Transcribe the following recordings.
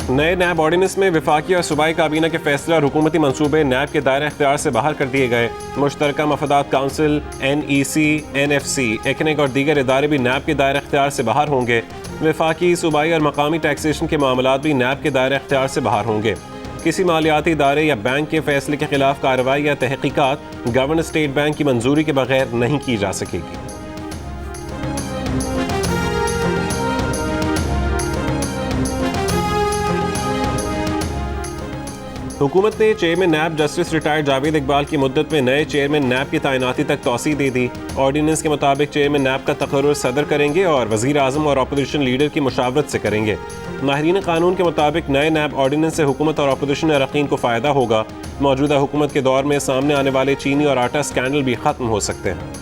नए नैब ऑर्डिनेंस में विफाकी और सूबाई काबीना के फैसले और हुकूमती मंसूबे नैब के दायरे इख्तियार से बाहर कर दिए गए। मुश्तरका मफादात काउंसिल, NEC, NFC, ECNIC और दीगर इदारे भी नैब के दायरे इख्तियार से बाहर होंगे। विफाकी, सूबाई और मकामी टैक्सेशन के मामलात भी नैब के दायरे इख्तियार से बाहर होंगे। किसी मालियाती इदारे या बैंक के फैसले के खिलाफ कार्रवाई या तहकीकात गवर्नर स्टेट बैंक की मंजूरी के बगैर नहीं की जा सकेगी। हुकूमत ने chairman NAB justice retired Javed Iqbal की मुद्दत में नए चेयरमैन नैब की तैनाती तक तौसीह दे दी। ऑर्डिनेंस के मुताबिक चेयरमैन नैब का तकर्रुर सदर करेंगे और वज़ीर आज़म और अपोजिशन लीडर की मुशावरत से करेंगे। माहिरीन कानून के मुताबिक नए नैब ऑर्डिनेंस से हुकूमत और अपोजिशन अरकान को फ़ायदा होगा। मौजूदा हुकूमत के दौर में सामने आने वाले चीनी और आटा स्कैंडल भी ख़त्म हो सकते हैं।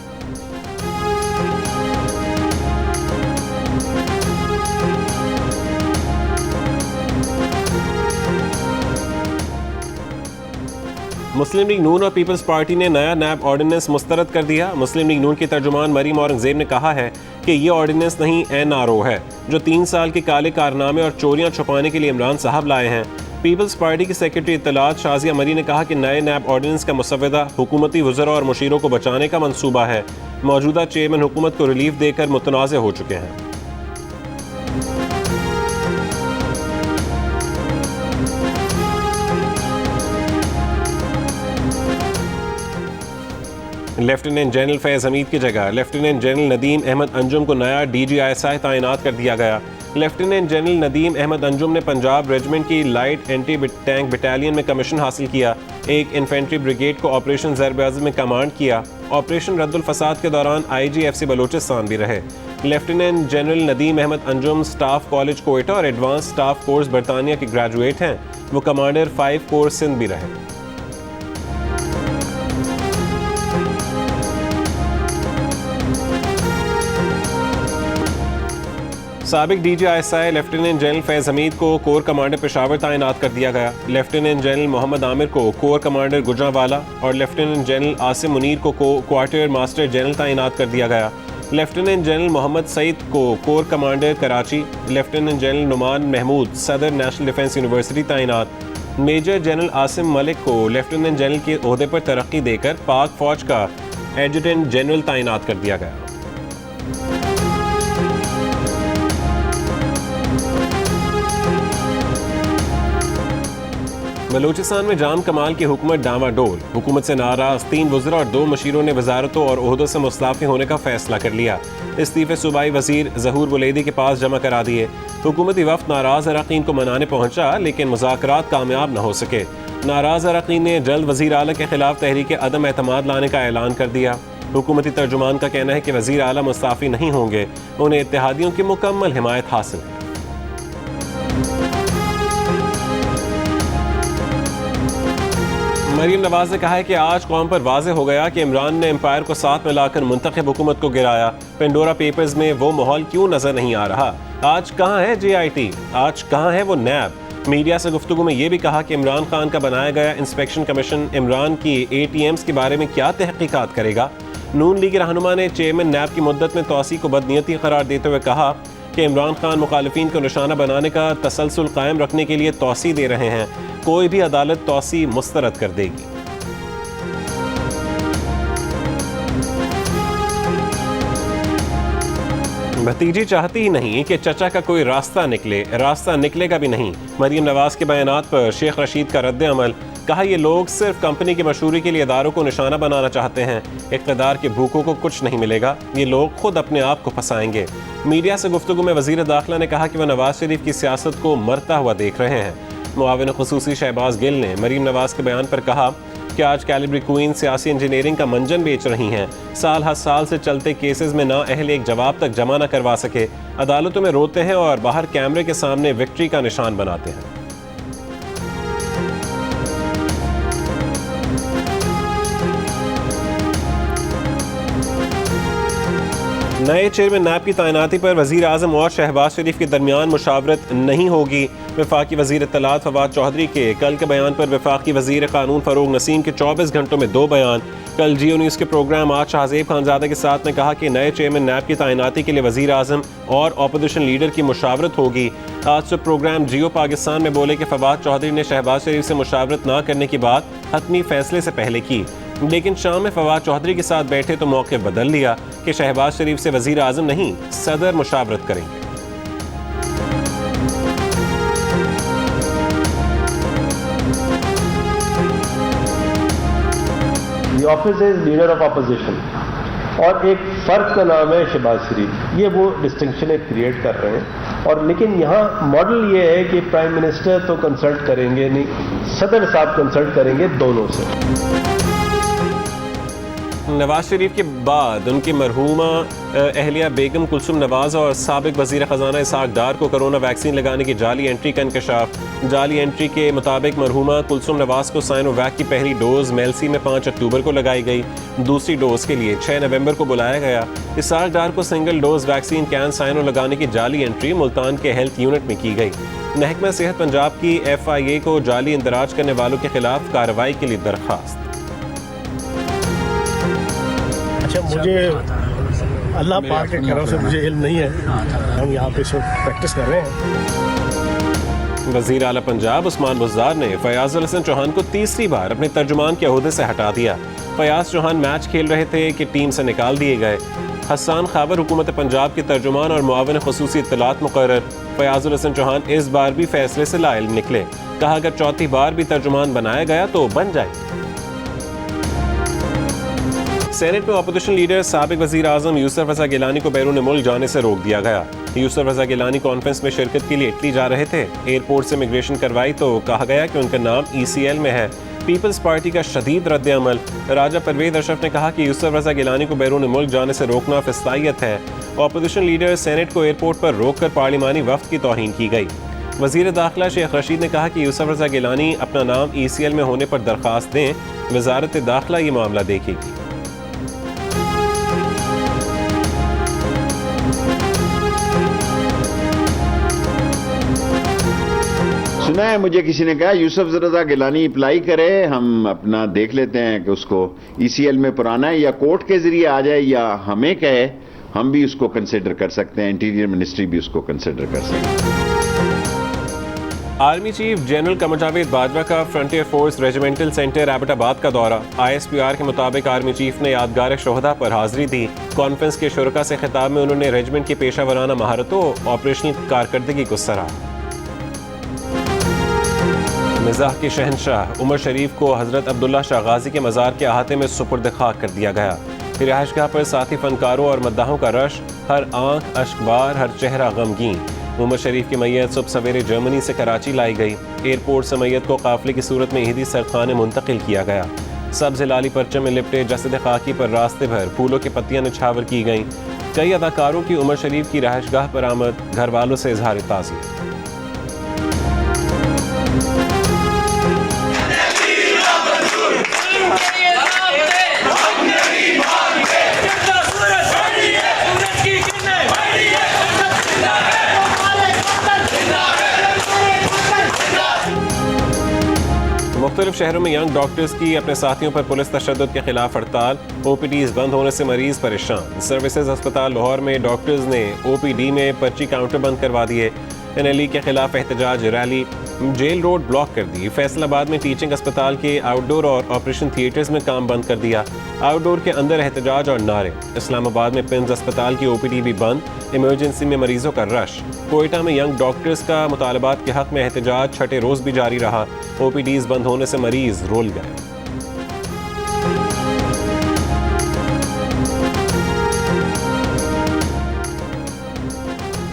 मुस्लिम लीग नून और पीपल्स पार्टी ने नया नैब ऑर्डिनेंस मुस्तरद कर दिया। मुस्लिम लीग नून की तर्जुमान मरीम औरंगजेब ने कहा है कि ये ऑर्डिनेंस नहीं NRO है जो 3 साल के काले कारनामे और चोरियां छुपाने के लिए इमरान साहब लाए हैं। पीपल्स पार्टी की सेक्रेटरी इत्तलात शाजिया मरी ने कहा कि नए नैब ऑर्डिनेंस का मुसव्वदा हुकूमती वज़रा और मुशीरों को बचाने का मंसूबा है। मौजूदा चेयरमैन हुकूमत को रिलीफ देकर मुतनाज़ हो चुके हैं। लेफ्टिनेंट जनरल फैज़ हमीद की जगह लेफ्टिनेंट जनरल नदीम अहमद अंजुम को नया DGISI तैनात कर दिया गया। लेफ्टिनेंट जनरल नदीम अहमद अंजुम ने पंजाब रेजिमेंट की लाइट एंटी टैंक बटालियन में कमीशन हासिल किया। एक इन्फेंट्री ब्रिगेड को ऑपरेशन ज़रब-ए-अज़म में कमांड किया। ऑपरेशन रद्दुल फसाद के दौरान IGFC बलोचिस्तान भी रहे। Lieutenant general Nadeem Ahmed Anjum staff college Quetta और एडवांस स्टाफ कोर्स बरतानिया के ग्रेजुएट हैं। वो कमांडर 5 कोर्स सिंध भी रहे। साबिक DGISI लेफ्टिनेंट जनरल फैज़ हमीद को कोर कमांडर पेशावर तैनात कर दिया गया। लेफ्टिनेंट जनरल मोहम्मद आमिर को कोर कमांडर गुजरांवाला और लेफ्टिनेंट जनरल आसिम मुनीर को क्वार्टर मास्टर जनरल तैनात कर दिया गया। लेफ्टिनेंट जनरल मोहम्मद सईद को corps commander Karachi, lieutenant general Noman Mahmood सदर नेशनल डिफेंस यूनिवर्सिटी तैनात। मेजर जनरल आसिम मलिक को लेफ्टिनेंट जनरल के ओहदे पर तरक्की देकर पाक फौज का एडजुटेंट जनरल तैनात कर दिया गया। बलूचिस्तान में जाम कमाल की हुकूमत डामाडोल। हुकूमत से नाराज 3 वज़रा और 2 मशीरों ने वजारतों और ओहदों से मुस्तफ़ी होने का फैसला कर लिया। इस्तीफ़े सूबाई वज़ीर ज़हूर बुलैदी के पास जमा करा दिए। हुकूमती वफ़द नाराज़ अरकान को मनाने पहुंचा लेकिन मुज़ाकरात कामयाब न हो सके। नाराज़ अरकान ने जल्द वज़ीर आला के खिलाफ तहरीक अदम एतमाद लाने का ऐलान कर दिया। हुकूमती तर्जुमान का कहना है कि वज़ीर आला मुस्तफ़ी नहीं होंगे, उन्हें इत्तेहादियों की मुकम्मल हिमायत हासिल है। मरीम नवाज ने कहा है कि आज कौम पर वाज़ेह हो गया कि इमरान ने एम्पायर को साथ मिलाकर मुंतखब हुकूमत को गिराया। पेंडोरा पेपर्स में वो माहौल क्यों नजर नहीं आ रहा? आज कहाँ है JIT? आज कहाँ है वो नैब? मीडिया से गुफ्तगू में ये भी कहा कि इमरान खान का बनाया गया इंस्पेक्शन कमीशन इमरान की ATMs के बारे में क्या तहकीकात करेगा। नून लीग रहनुमा ने चेयरमैन नैब की मुद्दत में तौसी को बदनीयती करार देते हुए कहा कि इमरान खान मुखालिफिन को निशाना बनाने का तसलसल कायम रखने के लिए तौसी दे रहे हैं। कोई भी अदालत तौसी मुस्तरद कर देगी। भतीजी चाहती ही नहीं कि चचा का कोई रास्ता निकले, रास्ता निकलेगा भी नहीं। मरीम नवाज के बयानात पर शेख रशीद का रद्द अमल। कहा ये लोग सिर्फ कंपनी की मशहूरी के लिए इदारों को निशाना बनाना चाहते हैं। इक़्तिदार के भूखों को कुछ नहीं मिलेगा, ये लोग खुद अपने आप को फंसाएंगे। मीडिया से गुफ्तगू में वज़ीर दाखिला ने कहा कि वह नवाज शरीफ की सियासत को मरता हुआ देख रहे हैं। मुआविन ख़ुसूसी शहबाज गिल ने मरीम नवाज के बयान पर कहा कि आज कैलिब्री क्वीन सियासी इंजीनियरिंग का मंजन बेच रही हैं। साल हर साल से चलते केसेस में ना अहल एक जवाब तक जमा न करवा सके, अदालतों में रोते हैं और बाहर कैमरे के सामने विक्ट्री का निशान बनाते हैं। नए चेयरमैन नैब की तैनाती पर वज़ीर आज़म और शहबाज शरीफ के दरमियान मुशावरत नहीं होगी। वफाकी वज़ीर इत्तलात फवाद चौधरी के कल के बयान पर वफाकी वज़ीर क़ानून फ़रूग नसीम के 24 घंटों में 2 बयान। कल जियो न्यूज़ के प्रोग्राम आज शाहज़ेब खानज़ादा के साथ ने कहा कि नए चेयरमैन नैब की तैनाती के लिए वज़ीर आज़म और अपोजिशन लीडर की मुशावरत होगी। आज से प्रोग्राम जियो पाकिस्तान में बोले कि फवाद चौधरी ने शहबाज शरीफ से मुशावरत न करने की बात हतमी फैसले से पहले की, लेकिन शाम में फवाद चौधरी के साथ बैठे तो मौके बदल लिया कि शहबाज शरीफ से वज़ीर आज़म नहीं सदर मुशावरत करेंगे। The office is leader of opposition और एक फ़र्क का नाम है शहबाज शरीफ। ये वो डिस्टिंक्शन एक क्रिएट कर रहे हैं। और लेकिन यहाँ मॉडल ये है कि प्राइम मिनिस्टर तो कंसल्ट करेंगे नहीं, सदर साहब कंसल्ट करेंगे दोनों से। नवाज शरीफ के बाद उनकी मरहूमा अहलिया बेगम कुलसुम नवाज और साबिक वज़ीर ख़जाना इसहाक डार को कोरोना वैक्सीन लगाने की जाली एंट्री का इंकशाफ। जाली एंट्री के मुताबिक मरहूमा कुलसुम नवाज को साइनोवैक की पहली डोज मेलसी में 5 अक्टूबर को लगाई गई। दूसरी डोज के लिए 6 नवंबर को बुलाया गया। इसहाक डार को single dose vaccine CanSino लगाने की जाली एंट्री मुल्तान के हेल्थ यूनिट में की गई। महकमा सेहत पंजाब की FIA को जाली इंदराज करने वालों के खिलाफ कार्रवाई के लिए दरख्वास्त। मुझे अल्लाह पाक के करम से मुझे इल्म नहीं है, हम यहाँ पे सब प्रैक्टिस कर रहे हैं। वज़ीर आला पंजाब उस्मान बुज़दार ने फयाज़ हसन चौहान को तीसरी बार अपने तर्जुमान के ओहदे से हटा दिया। फयाज़ चौहान मैच खेल रहे थे कि टीम से निकाल दिए गए। हसन खाबर हुकूमत पंजाब के तर्जुमान और मुआविन ख़ुसूसी इत्तलात मुक़र्रर। फयाज़ हसन चौहान इस बार भी फैसले से लाइल निकले। कहा अगर चौथी बार भी तर्जुमान बनाया गया तो बन जाए। सेनेट में अपोजिशन लीडर साबिक वज़ीर आज़म यूसुफ रज़ा गिलानी को बैरून मुल्क जाने से रोक दिया गया। यूसुफ रज़ा गिलानी कॉन्फ्रेंस में शिरकत के लिए इटली जा रहे थे। एयरपोर्ट से इमिग्रेशन करवाई तो कहा गया कि उनका नाम ECL में है। पीपल्स पार्टी का शदीद रद्द अमल। राजा परवेज अशरफ ने कहा कि यूसुफ रज़ा गिलानी को बैरून मुल्क जाने से रोकना फिस्तायत है। अपोजिशन लीडर सेनेट को एयरपोर्ट पर रोक कर पार्लिमानी वफ्द की तौहीन की गई। वज़ीर दाखिला शेख रशीद ने कहा कि यूसुफ रज़ा गिलानी अपना नाम ECL में होने पर दरख्वास्त दें। वज़ारत दाखिला ये मामला देखेगी। सुना है मुझे किसी ने कहा यूसुफ रज़ा गिलानी अप्लाई करे, हम अपना देख लेते हैं कि उसको ECL में पुराना है या कोर्ट के जरिए आ जाए या हमें कहे, हम भी उसको कंसिडर कर सकते हैं, इंटीरियर मिनिस्ट्री भी उसको कंसिडर कर सकते हैं। Army chief general Qamar Javed Bajwa का frontier force regimental centre Abbottabad का दौरा। ISPR के मुताबिक आर्मी चीफ ने यादगार शोहदा पर हाजिरी दी। कॉन्फ्रेंस के शुरका से खिताब में उन्होंने रेजिमेंट की पेशा वराना महारतों और ऑपरेशनल कारकर्दगी को सराहा। मिज़ाह के शहनशाह उमर शरीफ को हज़रत अब्दुल्ला शाह गाजी के मज़ार के अहाते में सुपुर्द खाक कर दिया गया। रिहाइशगाह पर साथी फनकारों और मद्दाहों का रश, हर आंख अश्कबार, हर चेहरा गमगीन। उमर शरीफ की मैयत सुबह सवेरे जर्मनी से कराची लाई गई। एयरपोर्ट से मैयत को काफिले की सूरत में ईदी सरखाने मुंतकिल किया गया। सब्ज़ लाली परचम में लिपटे जसद खाकी पर रास्ते भर फूलों की पत्तियां निछावर की गईं। कई अदाकारों की उमर शरीफ की रिहाइशगाह पर आमद, घर वालों से इजहार ताज़ियत। मुख्तलिफ शहरों में यंग डॉक्टर्स की अपने साथियों पर पुलिस तशद्दुद के खिलाफ हड़ताल। OPDs बंद होने से मरीज परेशान। सर्विसेज अस्पताल लाहौर में डॉक्टर्स ने OPD में पर्ची काउंटर बंद करवा दिए। NLE के खिलाफ एहतजाज रैली। जेल रोड ब्लॉक कर दी। फैसलाबाद में टीचिंग अस्पताल के आउटडोर और ऑपरेशन थिएटर्स में काम बंद कर दिया। आउटडोर के अंदर एहतजाज और नारे। इस्लामाबाद में पिंस अस्पताल की OPD भी बंद। इमरजेंसी में मरीजों का रश। कोयटा में यंग डॉक्टर्स का मुतालबात के हक में एहतजाज छठे रोज भी जारी रहा। OPDs बंद होने से मरीज रोल गए।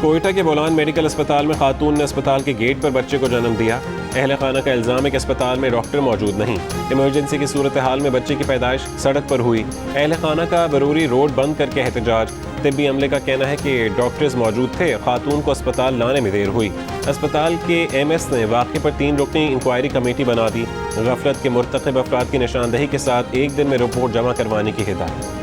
कोयटा के बोलान मेडिकल अस्पताल में खातून ने अस्पताल के गेट पर बच्चे को जन्म दिया। अहले खाना का इल्ज़ाम है कि अस्पताल में डॉक्टर मौजूद नहीं। इमरजेंसी की सूरत हाल में बच्चे की पैदाइश सड़क पर हुई। अहले खाना का बरूरी रोड बंद करके एहतजाज। तिब्बी अमले का कहना है कि डॉक्टर्स मौजूद थे, खातून को अस्पताल लाने में देर हुई। अस्पताल के MS ने वाक़े पर 3 रुकनी इंक्वायरी कमेटी बना दी। गफलत के मुर्तकिब अफराद की निशानदही के साथ 1 दिन में रिपोर्ट जमा करवाने की हिदायत।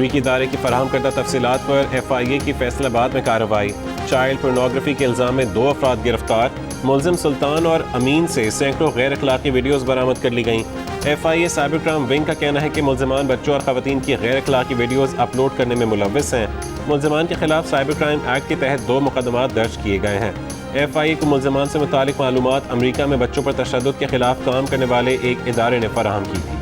अमरीकी इदारे की फराहम करदा तफसीलात पर FIA की फैसलाबाद में कार्रवाई। चाइल्ड पोर्नोग्राफी के इल्ज़ाम में 2 अफराद गिरफ्तार। मुलजिम सुल्तान और अमीन से सैकड़ों गैर अखलाकी वीडियोज़ बरामद कर ली गईं। FIA साइबर क्राइम विंग का कहना है कि मुलजिमान बच्चों और ख़वातीन की गैर अखलाकी वीडियोज़ अपलोड करने में मुलव्विस हैं। मुलजिमान के खिलाफ साइबर क्राइम एक्ट के तहत 2 मुकदमात दर्ज किए गए हैं। FIA को मुलजिमान से मुतालिक मालूमात अमरीका में बच्चों पर तशद्दुद के खिलाफ काम करने वाले एक इदारे ने फराहम की थी।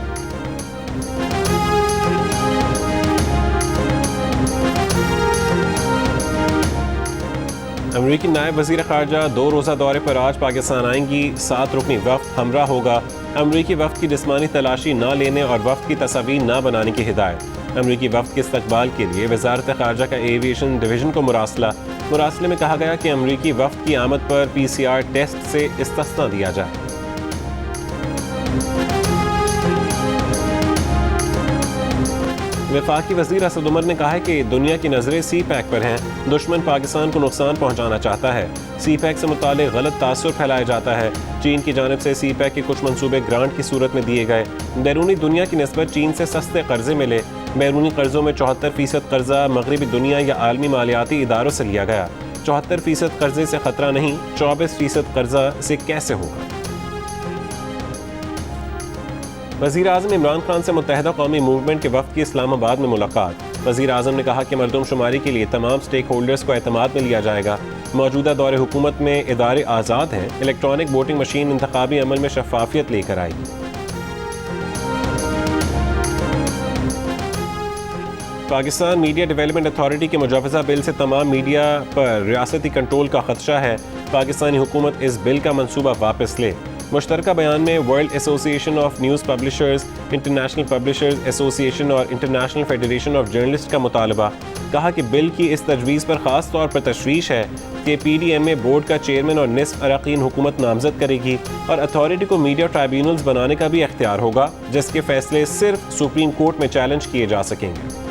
अमरीकी नायब वज़ीर ख़ारजा 2 रोज़ा दौरे पर आज पाकिस्तान आएंगी। 7 रुकनी वफ़द हमरा होगा। अमरीकी वफ़द की जिस्मानी तलाशी न लेने और वफ़द की तस्वीर न बनाने की हिदायत। अमरीकी वफ़द के इस्तकबाल के लिए वज़ारत ख़ारजा का एविएशन डिवीज़न को मुरासले में कहा गया कि अमरीकी वफ़द की आमद पर PCR टेस्ट से इस्तिस्ना दिया जाए। वफाकी वज़ीर असद उमर ने कहा है कि दुनिया की नज़रें CPEC पर हैं। दुश्मन पाकिस्तान को नुकसान पहुँचाना चाहता है। CPEC से मुतालिक गलत तासुर फैलाया जाता है। चीन की जानिब से CPEC के कुछ मंसूबे ग्रांट की सूरत में दिए गए। बैरूनी दुनिया की निस्बत चीन से सस्ते कर्जे मिले। बैरूनी कर्जों में 74% कर्जा मगरबी दुनिया या आलमी मालियाती इदारों से लिया गया। 74% कर्जे से खतरा नहीं, 24% कर्जा से कैसे होगा। वज़ीर आज़म इमरान खान से मुत्तहिदा कौमी मूवमेंट के वफ़द की इस्लामाबाद में मुलाकात। वज़ीर आज़म ने कहा कि मरदमशुमारी के लिए तमाम स्टेक होल्डर्स को एतमाद में लिया जाएगा। मौजूदा दौरे हुकूमत में इदारे आज़ाद हैं। इलेक्ट्रॉनिक वोटिंग मशीन इंतखाबी अमल में शफाफियत लेकर आएगी। पाकिस्तान मीडिया डेवलपमेंट अथॉरिटी के मुजवज़ा बिल से तमाम मीडिया पर रियासती कंट्रोल का खदशा है। पाकिस्तानी हुकूमत इस बिल का मनसूबा वापस ले। मुश्तरका बयान में world association of news publishers, international publishers association और इंटरनेशनल फेडरेशन ऑफ जर्नलिस्ट का मुतालबा। कहा कि बिल की इस तजवीज़ पर ख़ास तौर पर तशवीश है कि PDMA बोर्ड का चेयरमैन और निस्फ अरकान हुकूमत नामजद करेगी और अथॉरिटी को मीडिया ट्राइब्यूनल्स बनाने का भी इख्तियार होगा, जिसके फैसले सिर्फ सुप्रीम कोर्ट में चैलेंज किए जा सकेंगे।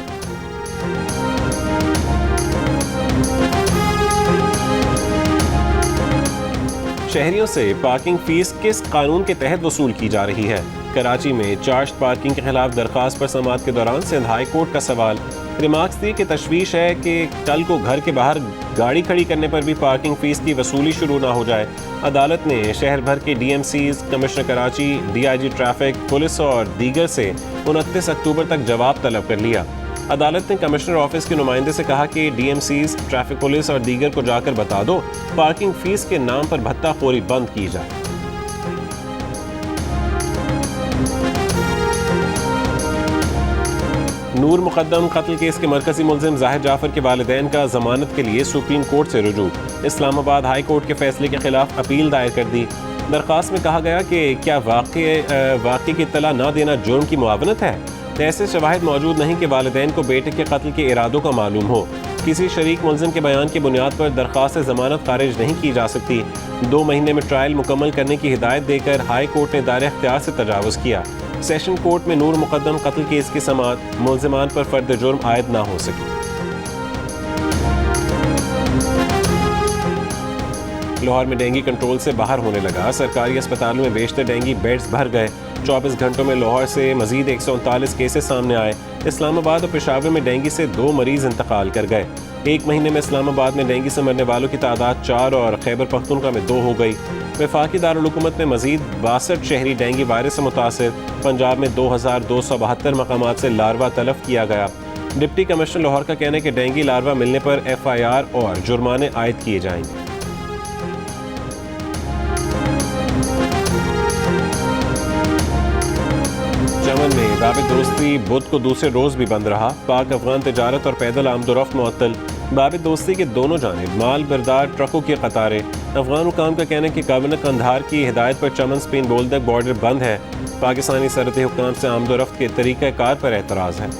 शहरियों से पार्किंग फीस किस कानून के तहत वसूल की जा रही है। कराची में चार्ज पार्किंग के खिलाफ दरखास्त पर समाअत के दौरान सिंध हाई कोर्ट का सवाल। रिमार्क्स दी कि तशवीश है कि कल को घर के बाहर गाड़ी खड़ी करने पर भी पार्किंग फीस की वसूली शुरू ना हो जाए। अदालत ने शहर भर के DMCs, commissioner Karachi, DIG traffic, police और दीगर से 29 अक्टूबर तक जवाब तलब कर लिया। अदालत ने कमिश्नर ऑफिस के नुमाइंदे से कहा कि DMCs, ट्रैफिक पुलिस और दीगर को जाकर बता दो पार्किंग फीस के नाम पर भत्ताखोरी बंद की जाए। नूर मुकद्दम कत्ल केस के मरकजी मुलजिम जाहिर जाफर के वालिदैन का जमानत के लिए सुप्रीम कोर्ट से रुजू। इस्लामाबाद हाई कोर्ट के फैसले के खिलाफ अपील दायर कर दी। दरख्वास्त में कहा गया कि क्या वाक़ई की इत्तला न देना जुर्म की मुआवनत है। ऐसे शवाहिद मौजूद नहीं कि वालिदैन को बेटे के कत्ल के इरादों का मालूम हो। किसी शरीक मुलजिम के बयान की बुनियाद पर दरख्वास्त जमानत खारिज नहीं की जा सकती। 2 महीने में ट्रायल मुकम्मल करने की हिदायत देकर हाई कोर्ट ने दायरे इख्तियार से तजावुज़ किया। सेशन कोर्ट में नूर मुकद्दम कत्ल केस की समाअत, मुलजिमान पर फर्द जुर्म आयद ना हो सकी। लाहौर में डेंगू कंट्रोल से बाहर होने लगा। सरकारी अस्पतालों में बेशतर डेंगू बेड्स भर गए। 24 घंटों में लाहौर से मजीद 139 केसेस सामने आए। इस्लामाबाद और पेशावर में डेंगू से 2 मरीज इंतकाल कर गए। 1 महीने में इस्लामाबाद में डेंगू से मरने वालों की तादाद 4 और खैबर पख्तूनख्वा में 2 हो गई। वफाकी दारुल हुकूमत में मजीद 62 शहरी डेंगू वायरस से मुतासिर। पंजाब में 2272 मकामात से लार्वा तलफ किया गया। डिप्टी कमिश्नर लाहौर का कहना है कि डेंगू लार्वा मिलने पर FIR और जुर्माने आयद किए जाएंगे। यमन में बाब दोस्ती बुध को दूसरे रोज भी बंद रहा। पाक अफगान तजारत और पैदल आमदोरफ्त मुअत्तल। बाब दोस्ती के दोनों जानिब माल बरदार ट्रकों की कतारें। अफगान हुकाम का कहना है कि गवर्नर कंधार की हिदायत पर चमन स्पेन बोल्दक बॉर्डर बंद है। पाकिस्तानी सरहदी हुकाम से आमदोरफ्त के तरीक़ाकार पर एतराज़ है।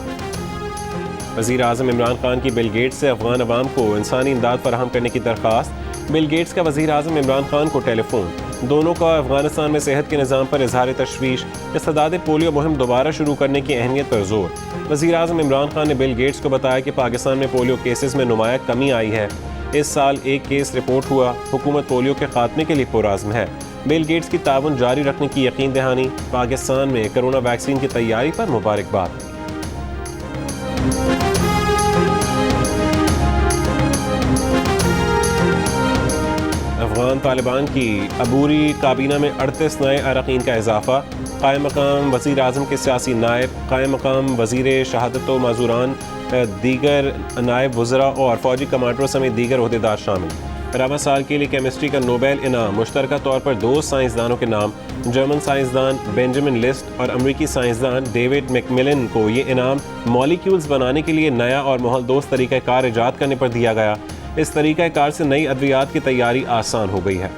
वज़ीर आज़म इमरान खान की बिल गेट्स से अफगान अवाम को इंसानी इमदाद फराहम करने की दरख्वास्त। बिल गेट्स का वज़ीर आज़म इमरान खान को टेलीफोन। दोनों का अफगानिस्तान में सेहत के निज़ाम पर इजहार तशवीश। इस्तदाद पोलियो मुहिम दोबारा शुरू करने की अहमियत पर जोर। वज़ीर आज़म इमरान खान ने बिल गेट्स को बताया कि पाकिस्तान में पोलियो केसेस में नुमाया कमी आई है। इस साल 1 केस रिपोर्ट हुआ। हुकूमत पोलियो के खात्मे के लिए पुरआज़्म है। बिल गेट्स की ताउन जारी रखने की यकीन दहानी। पाकिस्तान में कोरोना वैक्सीन की तैयारी पर मुबारकबाद। अफगान तालिबान की अबूरी काबीना में 38 नए अरकान का इजाफा। कायम मकाम वज़ीर आज़म के सियासी नायब, कायम मकाम वज़ीर शहादत व माजूरान, दीगर नायब वज़रा और फ़ौजी कमांडरों समेत दीगर ओहदेदार शामिल। रवा साल के लिए केमिस्ट्री का नोबेल इनाम मुश्तरका तौर पर 2 साइंसदानों के नाम, जर्मन साइंसदान बेंजामिन लिस्ट और अमरीकी साइंसदान डेविड मैकमिलन को ये इनाम मॉलिक्यूल्स बनाने के लिए नया और माहौलदोस्त तरीक़ाकार ईजाद करने पर दिया गया। इस तरीक़ाकार से नई अद्वियात की तैयारी आसान हो गई है।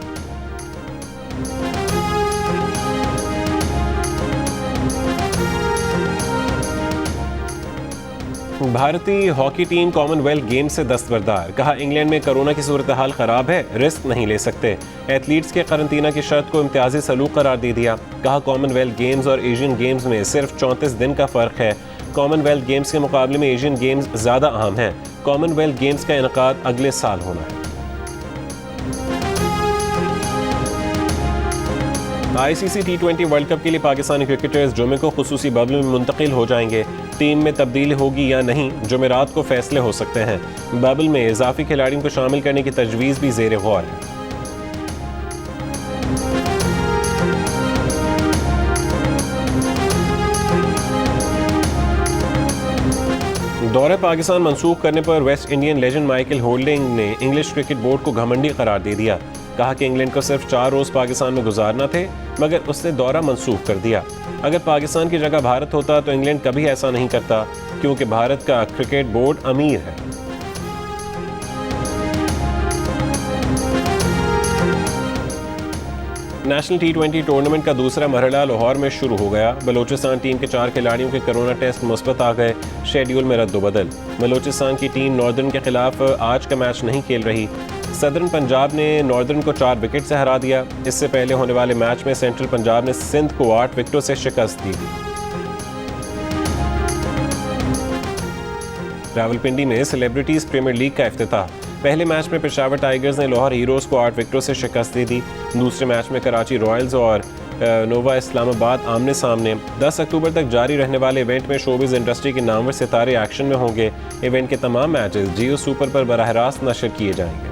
भारतीय हॉकी टीम कॉमनवेल्थ गेम्स से दस्तबरदार। कहा, इंग्लैंड में कोरोना की सूरत हाल खराब है, रिस्क नहीं ले सकते। एथलीट्स के करंतना की शर्त को इम्तियाजी सलूक करार दे दिया। कहा, कॉमनवेल्थ गेम्स और एशियन गेम्स में सिर्फ 34 दिन का फ़र्क है। कॉमनवेल्थ गेम्स के मुकाबले में एशियन गेम्स ज़्यादा अहम हैं। कॉमनवेल्थ गेम्स का इनकाद अगले साल होना है। ICC T20 वर्ल्ड कप के लिए पाकिस्तानी क्रिकेटर्स जुमे को खुसूसी बबल में मुंतकिल हो जाएंगे। टीम में तब्दीली होगी या नहीं, जुमेरात को फैसले हो सकते हैं। बबल में इजाफी खिलाड़ियों को शामिल करने की तजवीज़ भी ज़ेर गौर है। दौरे पाकिस्तान मंसूख करने पर West Indian legend Michael holding ने इंग्लिश क्रिकेट बोर्ड को घमंडी करार दे दिया। कहा कि इंग्लैंड को सिर्फ 4 रोज़ पाकिस्तान में गुजारना थे, मगर उसने दौरा मंसूख कर दिया। अगर पाकिस्तान की जगह भारत होता तो इंग्लैंड कभी ऐसा नहीं करता, क्योंकि भारत का क्रिकेट बोर्ड अमीर है। नेशनल T20 टूर्नामेंट का दूसरा मरहला लाहौर में शुरू हो गया। बलूचिस्तान टीम के 4 खिलाड़ियों के कोरोना टेस्ट मुस्बत आ गए। शेड्यूल में रद्दोबदल। बलूचिस्तान की टीम नॉर्दर्न के खिलाफ आज का मैच नहीं खेल रही। सदर्न पंजाब ने नॉर्दर्न को 4 विकेट से हरा दिया। इससे पहले होने वाले मैच में सेंट्रल पंजाब ने सिंध को 8 विकेटों से शिकस्त दी। रावलपिंडी में सेलिब्रिटीज प्रीमियर लीग का इफ्तिताह। पहले मैच में पेशावर टाइगर्स ने लाहौर हीरोज को 8 विकेटों से शिकस्त दी। दूसरे मैच में कराची रॉयल्स और नोवा इस्लामाबाद आमने सामने। 10 अक्टूबर तक जारी रहने वाले इवेंट में शोबिज़ इंडस्ट्री के नामवर सितारे एक्शन में होंगे। इवेंट के तमाम मैचेस जियो सुपर पर बराह रास्त नशर किए जाएंगे।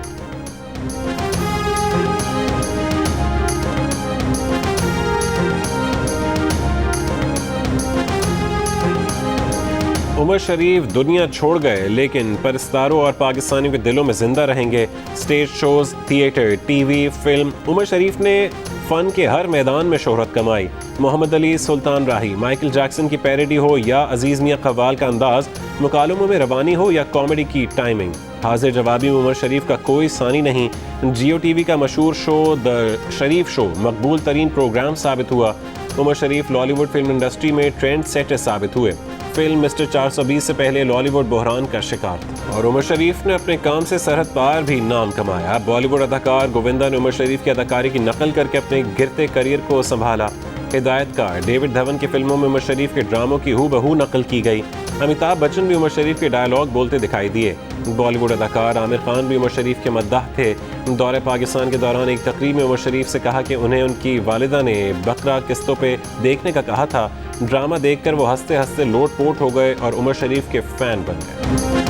उमर शरीफ दुनिया छोड़ गए, लेकिन परस्तारों और पाकिस्तानियों के दिलों में जिंदा रहेंगे। Stage shows, theatre, TV, film, Umer Sharif ने फ़न के हर मैदान में शोहरत कमाई। मोहम्मद अली, सुल्तान राही, माइकल जैक्सन की पैरोडी हो या अजीज़ मियां कव्वाल का अंदाज, मुकालमों में रवानी हो या कॉमेडी की टाइमिंग, हाजिर जवाबी में उमर शरीफ का कोई सानी नहीं। जियो टीवी का मशहूर शो द शरीफ शो मकबूल तरीन प्रोग्राम साबित हुआ। उमर शरीफ लॉलीवुड फिल्म इंडस्ट्री में ट्रेंड सेटर साबित हुए। फिल्म मिस्टर 420 से पहले लॉलीवुड बहरान का शिकार था और उमर शरीफ ने अपने काम से सरहद पार भी नाम कमाया। बॉलीवुड अदाकार गोविंदा ने उमर शरीफ की अदाकारी की नकल करके अपने गिरते करियर को संभाला। हिदायतकार डेविड धवन की फिल्मों में उमर शरीफ के ड्रामों की हूबहू नकल की गई। अमिताभ बच्चन भी उमर शरीफ के डायलॉग बोलते दिखाई दिए। बॉलीवुड अदाकार आमिर खान भी उमर शरीफ के मद्दाह थे। दौरे पाकिस्तान के दौरान एक तकरीर में उमर शरीफ से कहा कि उन्हें उनकी वालिदा ने बकरा किस्तों पे देखने का कहा था। ड्रामा देखकर वो हंसते हंसते लोट पोट हो गए और उमर शरीफ के फैन बन गए।